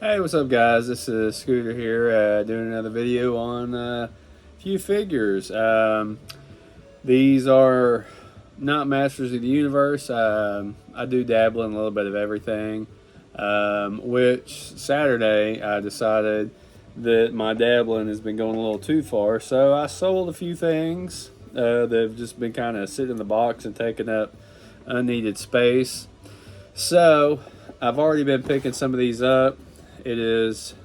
Hey, what's up, guys? This is Scooter here, doing another video on a few figures. These are not Masters of the Universe. I do dabble in a little bit of everything. Which Saturday I decided that my dabbling has been going a little too far, so I sold a few things that have just been kind of sitting in the box and taking up unneeded space. So I've already been picking some of these up. It is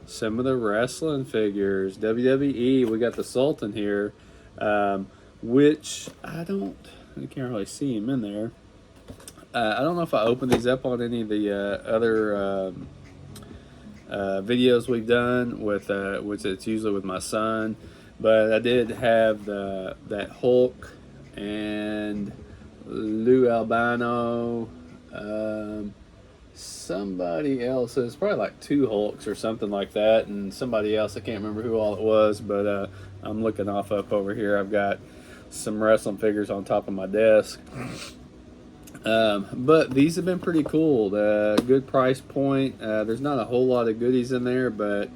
some of the wrestling figures. WWE, we got the Sultan here, which you can't really see him in there. I don't know if I opened these up on any of the other videos we've done with, which it's usually with my son, but I did have that Hulk and Lou Albano. Somebody else, it's probably like two Hulks or something like that, and somebody else, I can't remember who all it was, but I'm looking off up over here. I've got some wrestling figures on top of my desk. But these have been pretty cool. Good price point. There's not a whole lot of goodies in there, but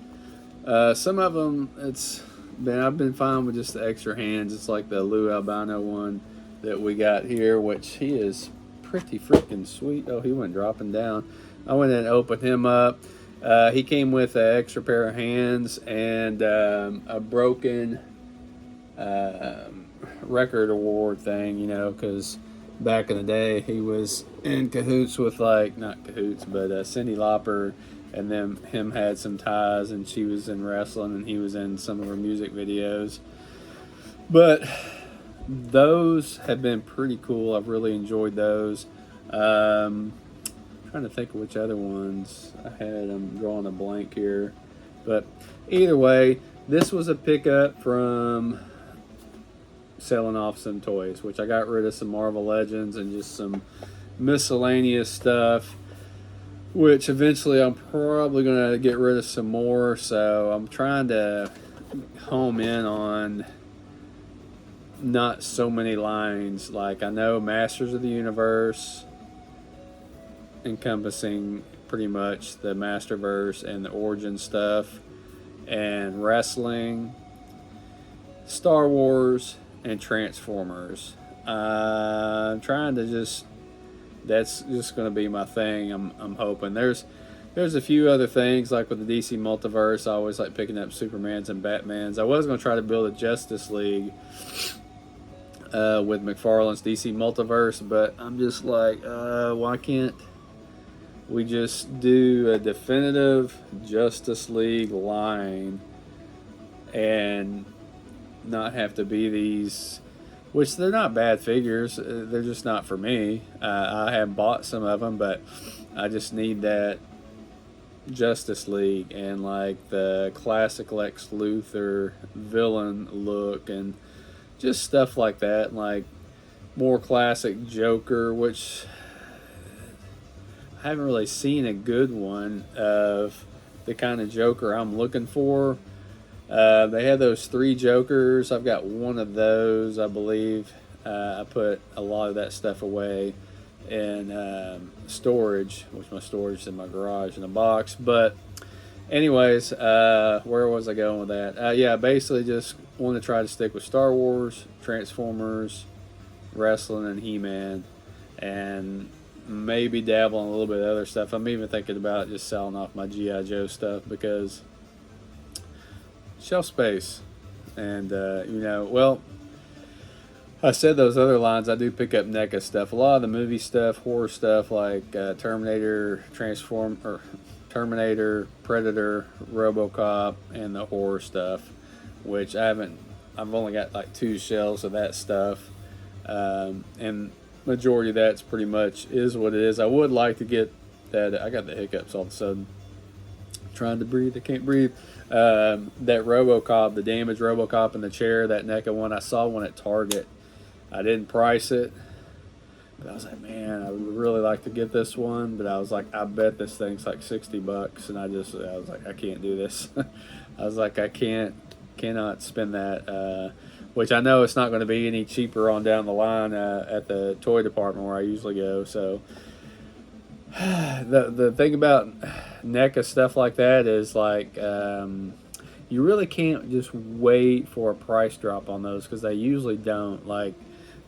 some of them, I've been fine with just the extra hands. It's like the Lou Albano one that we got here, which he is pretty freaking sweet. Oh, he went dropping down. I went in and opened him up. He came with an extra pair of hands and a broken record award thing, because back in the day he was in cahoots with, like, not cahoots, but Cyndi Lauper, and then him had some ties, and she was in wrestling and he was in some of her music videos. But those have been pretty cool. I've really enjoyed those. Trying to think of which other ones I had. I'm drawing a blank here. But either way, this was a pickup from selling off some toys, which I got rid of some Marvel Legends and just some miscellaneous stuff, which eventually I'm probably going to get rid of some more. So I'm trying to home in on not so many lines. Like, I know Masters of the Universe, encompassing pretty much the Masterverse and the Origin stuff, and wrestling, Star Wars, and Transformers. I'm trying to that's just going to be my thing. I'm hoping there's a few other things, like with the DC Multiverse. I always like picking up Supermans and Batmans. I was going to try to build a Justice League with McFarlane's DC Multiverse, but I'm just like, why can't we just do a definitive Justice League line and not have to be these, which they're not bad figures, they're just not for me. I have bought some of them, but I just need that Justice League and like the classic Lex Luthor villain look and just stuff like that, and like more classic Joker, which I haven't really seen a good one of the kind of Joker I'm looking for. They had those three Jokers. I've got one of those, I believe. I put a lot of that stuff away in storage, which my storage is in my garage in a box. But anyways, where was I going with that? Yeah, basically just want to try to stick with Star Wars, Transformers, wrestling, and He-Man, and maybe dabble in a little bit of other stuff. I'm even thinking about just selling off my G.I. Joe stuff because shelf space. And, well, I said those other lines, I do pick up NECA stuff. A lot of the movie stuff, horror stuff, like Terminator, Predator, RoboCop, and the horror stuff, which I've only got like 2 shelves of that stuff. And majority of that's pretty much is what it is. I would like to get that. I got the hiccups all of a sudden. Trying to breathe, I can't breathe. That RoboCop, the damaged RoboCop in the chair, that NECA one, I saw one at Target. I didn't price it, but I was like, man, I would really like to get this one. But I was like, I bet this thing's like $60, and I was like, I can't do this. I was like, I cannot spend that. Which I know it's not going to be any cheaper on down the line at the toy department where I usually go. So the thing about NECA stuff like that is like you really can't just wait for a price drop on those because they usually don't. Like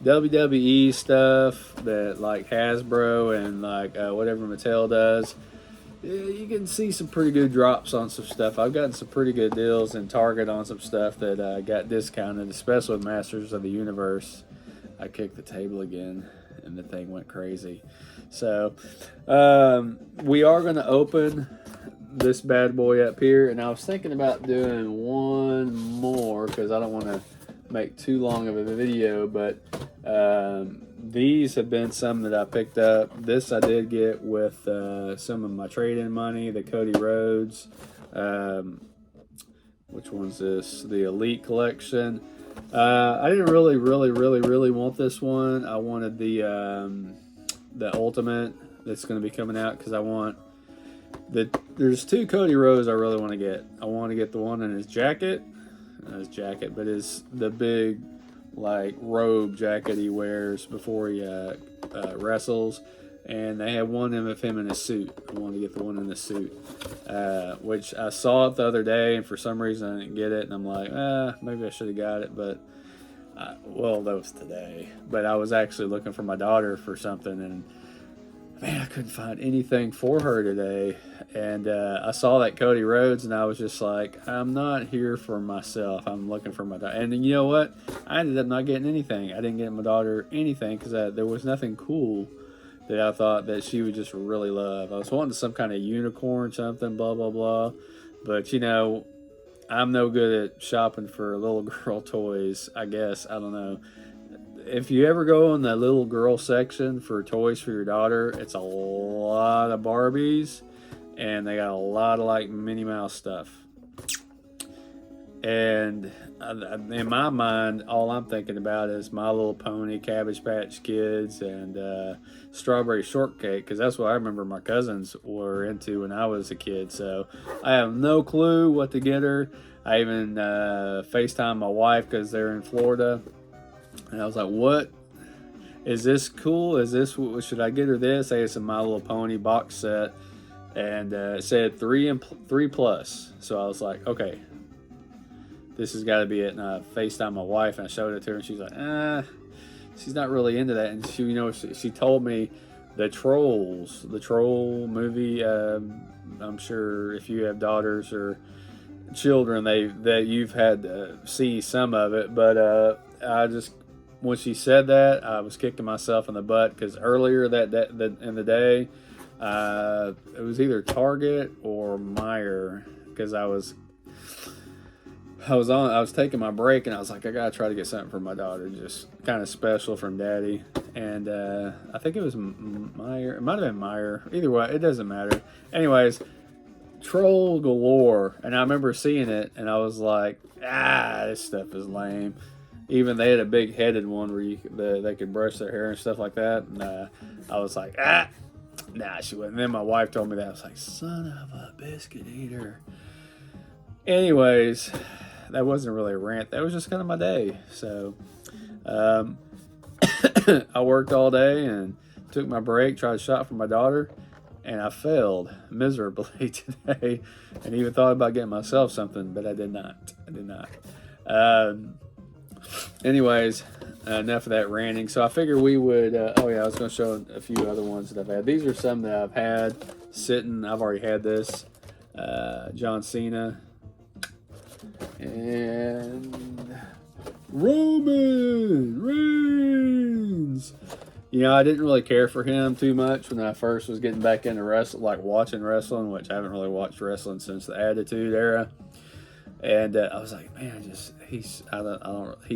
WWE stuff that like Hasbro and like whatever Mattel does, you can see some pretty good drops on some stuff. I've gotten some pretty good deals in Target on some stuff that got discounted, especially with Masters of the Universe. I kicked the table again, and the thing went crazy. So we are going to open this bad boy up here, and I was thinking about doing one more because I don't want to make too long of a video, but these have been some that I picked up. This I did get with some of my trade-in money, the Cody Rhodes. Which one's this? The Elite Collection. I didn't really want this one. I wanted the Ultimate that's going to be coming out because I want there's two Cody Rhodes I really want to get. I want to get the one in his jacket, but is the big like robe jacket he wears before he wrestles, and they have one of him in his suit. I want to get the one in the suit, which I saw it the other day, and for some reason I didn't get it, and I'm like, maybe I should have got it, but well, that was today. But I was actually looking for my daughter for something, and man, I couldn't find anything for her today. And I saw that Cody Rhodes, and I was just like, I'm not here for myself. I'm looking for my daughter. And you know what? I ended up not getting anything. I didn't get my daughter anything because there was nothing cool that I thought that she would just really love. I was wanting some kind of unicorn, something, blah, blah, blah. But, you know, I'm no good at shopping for little girl toys, I guess. I don't know. If you ever go in the little girl section for toys for your daughter, it's a lot of Barbies, and they got a lot of like Minnie Mouse stuff. And in my mind, all I'm thinking about is My Little Pony, Cabbage Patch Kids, and Strawberry Shortcake, because that's what I remember my cousins were into when I was a kid. So I have no clue what to get her. I even FaceTime my wife because they're in Florida. And I was like, what? Is this cool? Should I get her this? Hey, it's a My Little Pony box set. And it said 3 plus. So I was like, okay, this has got to be it. And I FaceTimed my wife and I showed it to her. And she's like, she's not really into that. And she told me the Troll movie. I'm sure if you have daughters or children, that you've had to see some of it. But when she said that, I was kicking myself in the butt because earlier that in the day, it was either Target or Meijer because I was taking my break and I was like, I gotta try to get something for my daughter, just kind of special from Daddy. And I think it was Meijer. It might have been Meijer. Either way, it doesn't matter. Anyways, Troll galore, and I remember seeing it and I was like, this stuff is lame. Even they had a big headed one where they could brush their hair and stuff like that. And I was like, nah, she wouldn't. And then my wife told me that. I was like, son of a biscuit eater. Anyways, that wasn't really a rant. That was just kind of my day. So I worked all day and took my break, tried to shop for my daughter, and I failed miserably today. And even thought about getting myself something, but I did not. Anyways, enough of that ranting. So I figured we would, I was going to show a few other ones that I've had. These are some that I've had sitting. I've already had this. John Cena. And Roman Reigns. You know, I didn't really care for him too much when I first was getting back into wrestling, like watching wrestling, which I haven't really watched wrestling since the Attitude Era. And I was like, man, he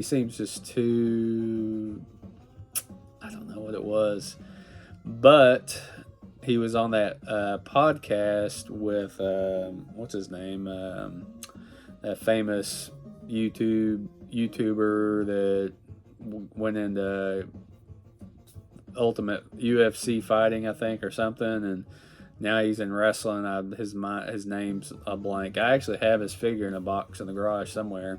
seems just too, I don't know what it was, but he was on that podcast with what's his name, that famous YouTuber that went into Ultimate UFC fighting, I think, or something, and now he's in wrestling. His name's a blank. I actually have his figure in a box in the garage somewhere.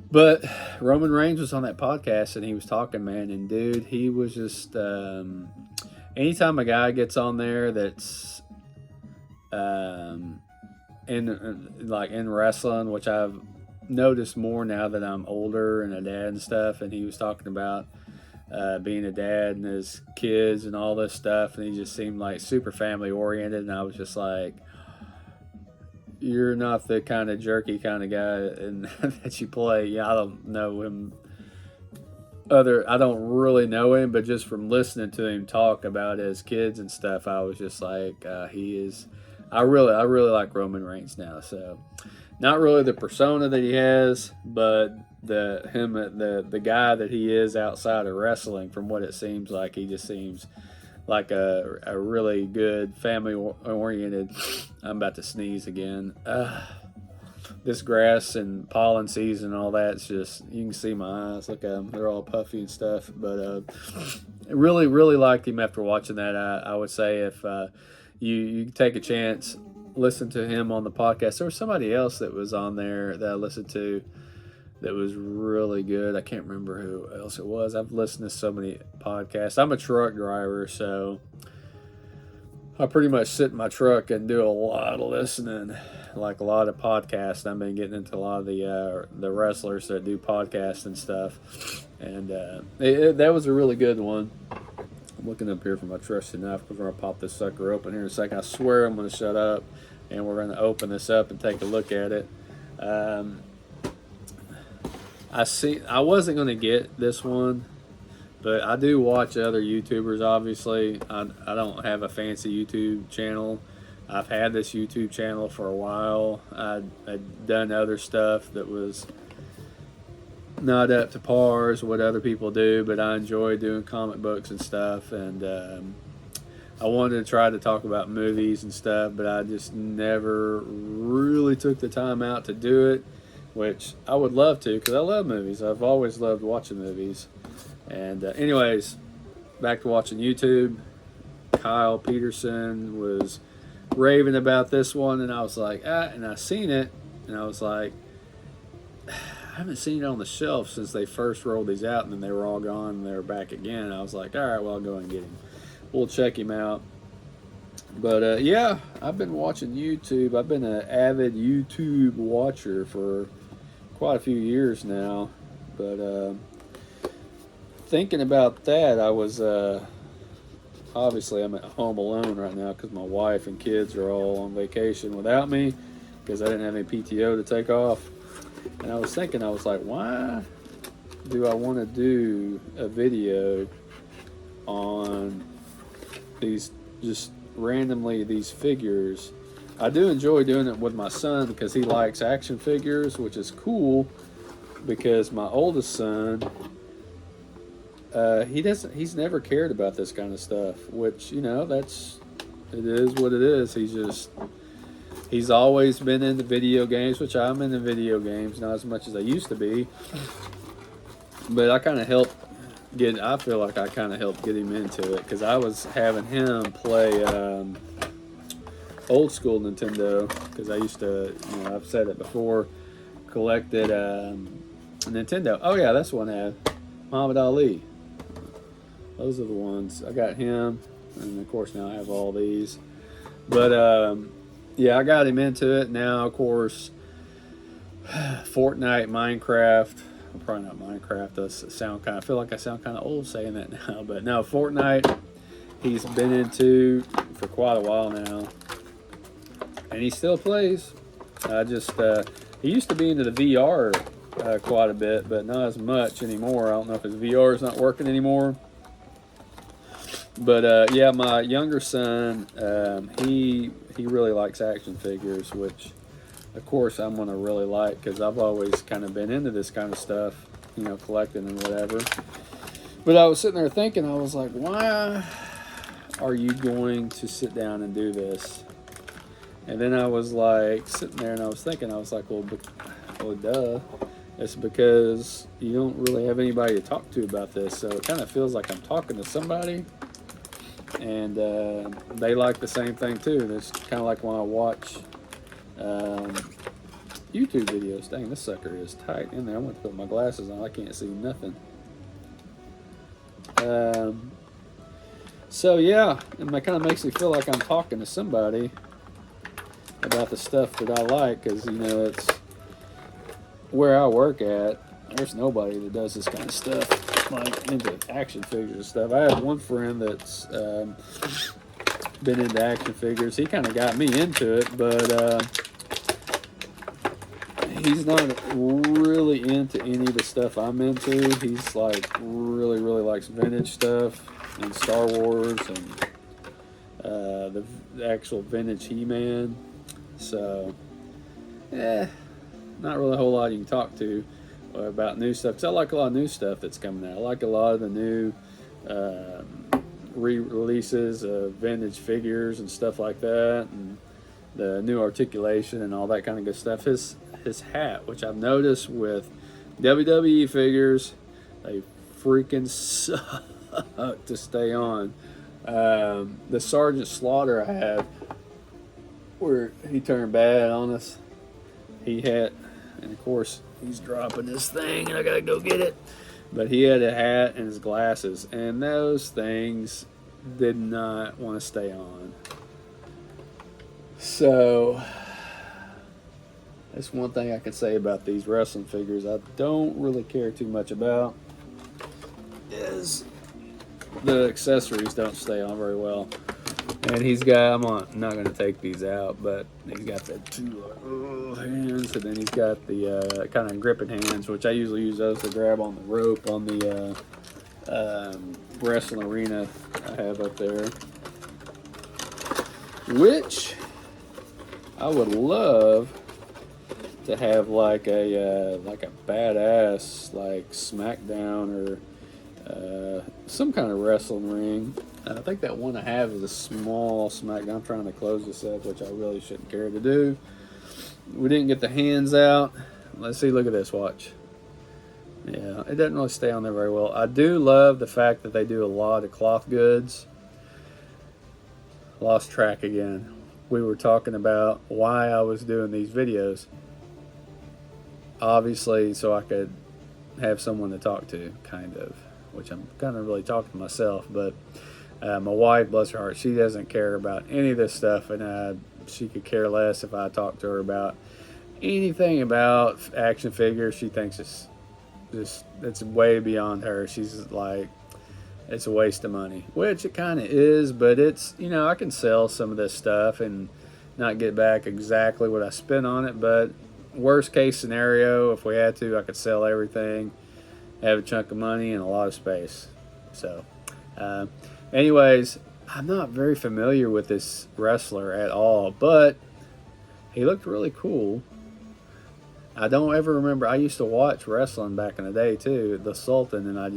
But Roman Reigns was on that podcast, and he was talking, man. And, dude, he was just... anytime a guy gets on there that's in wrestling, which I've noticed more now that I'm older and a dad and stuff. And he was talking about being a dad and his kids and all this stuff, and he just seemed like super family oriented. And I was just like, you're not the kind of jerky kind of guy and that you play. Yeah, I don't know him. I don't really know him, but just from listening to him talk about his kids and stuff, I was just like, he is. I really like Roman Reigns now. So, not really the persona that he has, but the guy that he is outside of wrestling. From what it seems like, he just seems like a really good family oriented. I'm about to sneeze again. This grass and pollen season and all that, it's just, you can see my eyes. Look at them. They're all puffy and stuff. But I really liked him after watching that. I would say if you take a chance, listen to him on the podcast. There was somebody else that was on there that I listened to that was really good. I can't remember who else it was. I've listened to so many podcasts. I'm a truck driver, so I pretty much sit in my truck and do a lot of listening, like a lot of podcasts. I've been getting into a lot of the wrestlers that do podcasts and stuff, and that was a really good one. I'm looking up here for my trusty knife because we're going to pop this sucker open here in a second. I swear I'm going to shut up, and we're going to open this up and take a look at it. I wasn't going to get this one, but I do watch other YouTubers, obviously. I don't have a fancy YouTube channel. I've had this YouTube channel for a while. I'd done other stuff that was not up to par as what other people do, but I enjoy doing comic books and stuff. And I wanted to try to talk about movies and stuff, but I just never really took the time out to do it, which I would love to because I love movies. I've always loved watching movies. And anyways, back to watching YouTube. Kyle Peterson was raving about this one, and I was like, and I seen it, and I was like, I haven't seen it on the shelf since they first rolled these out, and then they were all gone, and they were back again. And I was like, all right, well, I'll go and get him. We'll check him out. But yeah, I've been watching YouTube. I've been an avid YouTube watcher for quite a few years now. But thinking about that, I was obviously I'm at home alone right now because my wife and kids are all on vacation without me because I didn't have any PTO to take off. And I was thinking, I was like, why do I want to do a video on these, just randomly these figures? I do enjoy doing it with my son because he likes action figures, which is cool because my oldest son, he's never cared about this kind of stuff, which, it is what it is. He's always been into video games, which I'm into video games, not as much as I used to be. But I kind of I feel like I kind of helped get him into it because I was having him play old school Nintendo because I used to, I've said it before, collected Nintendo. Oh yeah, that's one I had. Muhammad Ali. Those are the ones. I got him, and of course now I have all these. But yeah, I got him into it. Now, of course, Fortnite, Minecraft. Well, probably not Minecraft. I feel like I sound kind of old saying that now. But no, Fortnite, he's been into for quite a while now. And he still plays. He used to be into the VR quite a bit, but not as much anymore. I don't know if his VR is not working anymore. But yeah, my younger son, he really likes action figures, which of course I'm gonna really like because I've always kind of been into this kind of stuff, collecting and whatever. But I was sitting there thinking, I was like, why are you going to sit down and do this? And then I was like sitting there and I was thinking, I was like, well, duh. It's because you don't really have anybody to talk to about this, so it kind of feels like I'm talking to somebody. And they like the same thing too. It's kind of like when I watch YouTube videos. Dang, this sucker is tight in there. I'm going to put my glasses on. I can't see nothing. So yeah, and it kind of makes me feel like I'm talking to somebody. about the stuff that I like, because, you know, it's where I work at. There's nobody that does this kind of stuff, like into action figures and stuff. I have one friend that's been into action figures. He kind of got me into it, but he's not really into any of the stuff I'm into. He's like really likes vintage stuff and Star Wars and the actual vintage He-Man. So, not really a whole lot you can talk to about new stuff, because I like a lot of new stuff that's coming out. I like a lot of the new re-releases of vintage figures and stuff like that, and the new articulation and all that kind of good stuff. His hat, which I've noticed with WWE figures, they freaking suck to stay on. The Sergeant Slaughter I have, where he turned bad on us, he had, and of course he's dropping this thing and I gotta go get it, but he had a hat and his glasses, and those things did not want to stay on. So that's one thing I can say about these wrestling figures I don't really care too much about, is the accessories don't stay on very well. And he's got, I'm not going to take these out, but he's got the two hands, and then he's got the kind of gripping hands, which I usually use those to grab on the rope on the wrestling arena I have up there. Which I would love to have like a badass like SmackDown or some kind of wrestling ring. I think that one I have is a small SmackDown. I'm trying to close this up, which I really shouldn't care to do. We didn't get the hands out. Let's see, look at this, watch. Yeah, it doesn't really stay on there very well. I do love the fact that they do a lot of cloth goods. Lost track again. We were talking about why I was doing these videos. Obviously, so I could have someone to talk to, kind of. Which I'm kind of really talking to myself, but my wife, bless her heart, she doesn't care about any of this stuff, and she could care less if I talk to her about anything about action figures. She thinks it's way beyond her. She's like, it's a waste of money, which it kind of is, but it's, you know, I can sell some of this stuff and not get back exactly what I spent on it, but worst case scenario, if we had to, I could sell everything, have a chunk of money and a lot of space. So anyways, I'm not very familiar with this wrestler at all, but he looked really cool. I don't ever remember. I used to watch wrestling back in the day too, the Sultan, and I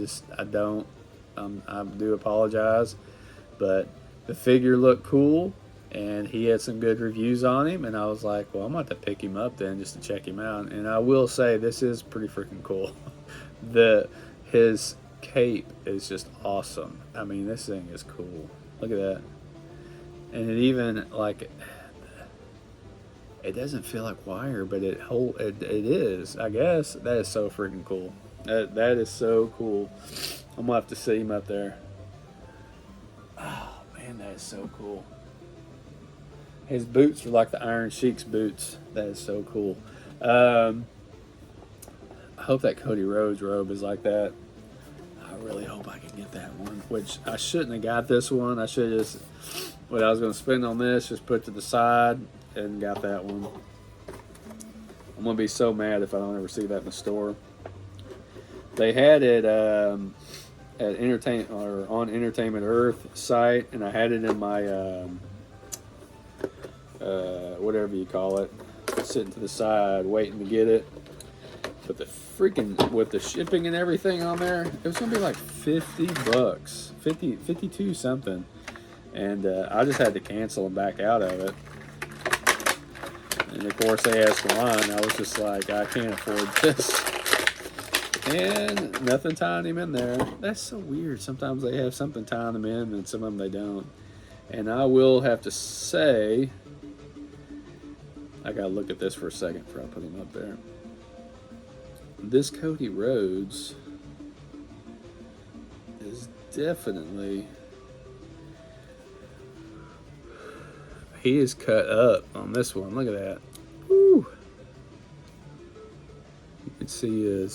do apologize, but the figure looked cool and he had some good reviews on him, and I was like, well, I'm going to have to pick him up then just to check him out. And I will say, this is pretty freaking cool. His cape is just awesome. I mean, this thing is cool. Look at that. And it even, like, it doesn't feel like wire, but it is, I guess. That is so freaking cool. That is so cool. I'm gonna have to see him up there. Oh man, that is so cool. His boots are like the Iron Sheik's boots. That is so cool. I hope that Cody Rhodes robe is like that. I really hope I can get that one, which I shouldn't have got this one. I should have just, what I was going to spend on this, just put to the side and got that one. I'm going to be so mad if I don't ever see that in the store. They had it at on Entertainment Earth site, and I had it in my whatever you call it, sitting to the side waiting to get it. But the freaking, with the shipping and everything on there, it was gonna be like $50, 52 something, and I just had to cancel and back out of it. And of course they asked why, and I was just like, I can't afford this. And nothing tying him in there. That's so weird. Sometimes they have something tying them in, and some of them they don't. And I will have to say, I gotta look at this for a second before I put him up there. This Cody Rhodes is definitely, he is cut up on this one. Look at that. Woo. You can see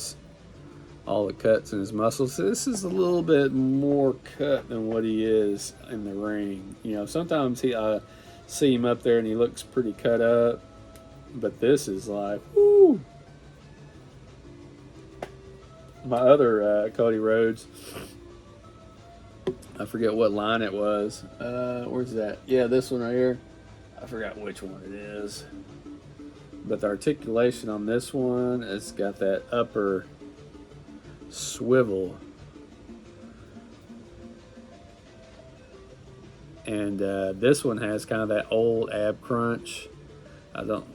all the cuts in his muscles. This is a little bit more cut than what he is in the ring. You know, sometimes I see him up there and he looks pretty cut up, but this is like, woo. My other Cody Rhodes, I forget what line it was. Where's that? Yeah, this one right here. I forgot which one it is. But the articulation on this one, it's got that upper swivel. And this one has kind of that old ab crunch. I don't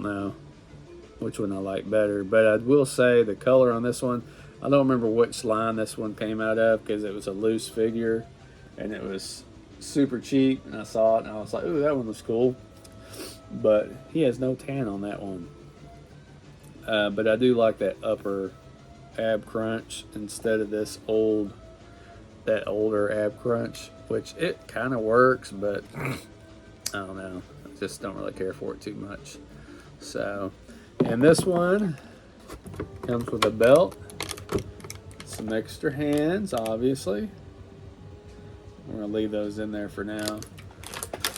know which one I like better. But I will say the color on this one, I don't remember which line this one came out of because it was a loose figure and it was super cheap. And I saw it and I was like, ooh, that one looks cool. But he has no tan on that one. But I do like that upper ab crunch instead of that older ab crunch, which it kind of works, but I don't know. I just don't really care for it too much. So, and this one comes with a belt, some extra hands, obviously. We're going to leave those in there for now.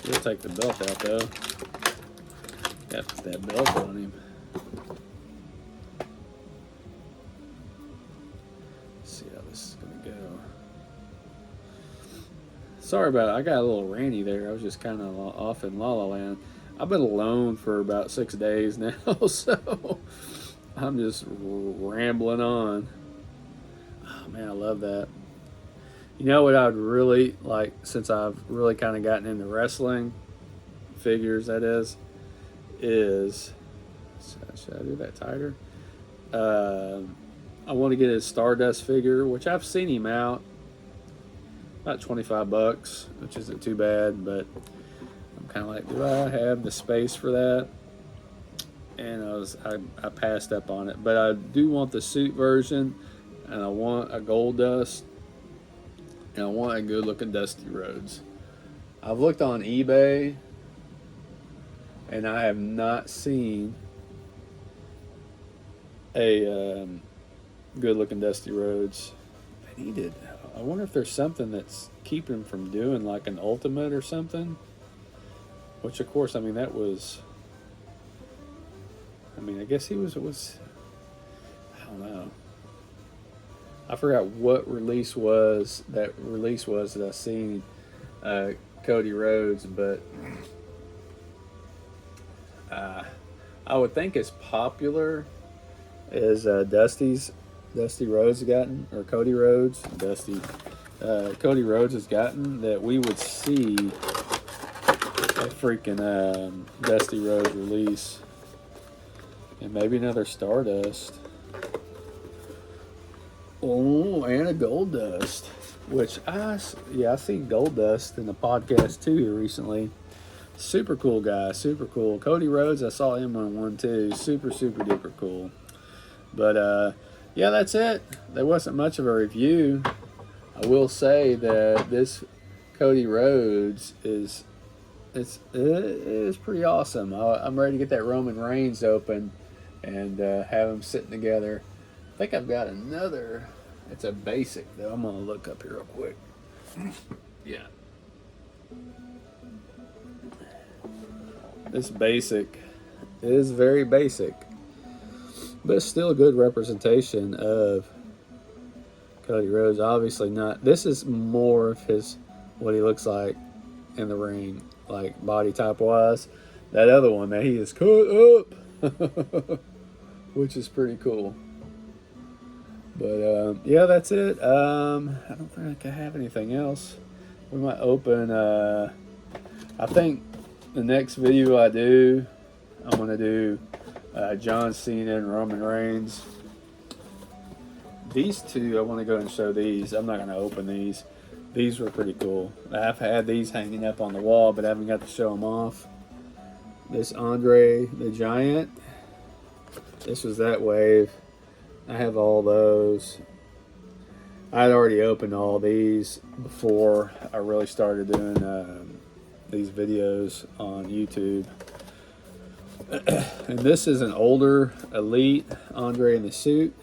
We'll take the belt out, though. Got that belt on him. Let's see how this is going to go. Sorry about it. I got a little ranty there. I was just kind of off in La La Land. I've been alone for about 6 days now, so I'm just rambling on. Oh, man, I love that. You know what I'd really like, since I've really kind of gotten into wrestling figures, that is should I do that tighter? I want to get his Stardust figure, which I've seen him out about $25, which isn't too bad, but I'm kind of like, do I have the space for that? And I passed up on it, but I do want the suit version, and I want a gold dust, and I want a good looking Dusty Rhodes. I've looked on eBay and I have not seen a good looking Dusty Rhodes. I wonder if there's something that's keeping him from doing like an ultimate or something. Which of course, I mean, I guess he was I don't know. I forgot what release was that I seen Cody Rhodes, but I would think as popular as Dusty Rhodes has gotten, or Cody Rhodes, Cody Rhodes has gotten, that we would see a freaking Dusty Rhodes release, and maybe another Stardust. Oh, and a Gold Dust, which I seen Gold Dust in the podcast too here recently. Super cool guy, super cool. Cody Rhodes, I saw him on one too. Super, super duper cool. But yeah, that's it. There wasn't much of a review. I will say that this Cody Rhodes is pretty awesome. I'm ready to get that Roman Reigns open and have them sitting together. I think I've got another. It's a basic though. I'm gonna look up here real quick. Yeah. This basic is very basic, but it's still a good representation of Cody Rhodes. Obviously not. This is more of what he looks like in the ring, like body type wise. That other one, man, he is cut up, which is pretty cool. But yeah, that's it. I don't think I have anything else. We might open. I think the next video I do, I'm gonna do John Cena and Roman Reigns. These two, I want to go and show these. I'm not gonna open these. These were pretty cool. I've had these hanging up on the wall, but I haven't got to show them off. This Andre the Giant. This was that wave. I have all those. I'd already opened all these before I really started doing these videos on YouTube. And this is an older Elite Andre in the suit.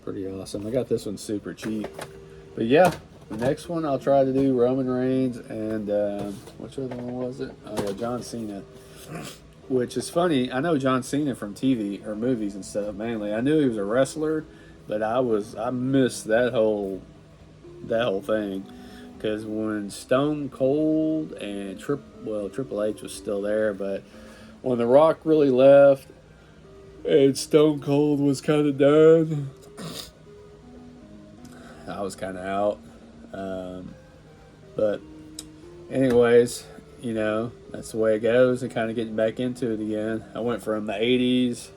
Pretty awesome. I got this one super cheap. But yeah, the next one I'll try to do Roman Reigns and which other one was it? Oh yeah, John Cena. Which is funny. I know John Cena from TV or movies and stuff mainly. I knew he was a wrestler, but I missed that whole thing, because when Stone Cold and Triple H was still there, but when The Rock really left and Stone Cold was kind of done, I was kind of out. But anyways, you know, that's the way it goes, and kind of getting back into it again. I went from the 80s,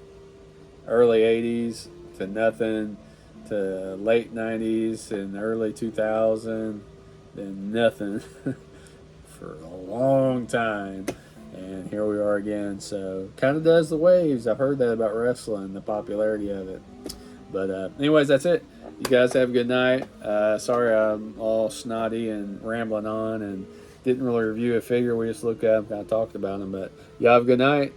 early 80s, to nothing, to late 90s and early 2000, then nothing for a long time. And here we are again. So kind of does the waves. I've heard that about wrestling, the popularity of it. But anyways, that's it. You guys have a good night. Sorry I'm all snotty and rambling on and didn't really review a figure. We just looked at them, kind of talked about them. But y'all have a good night.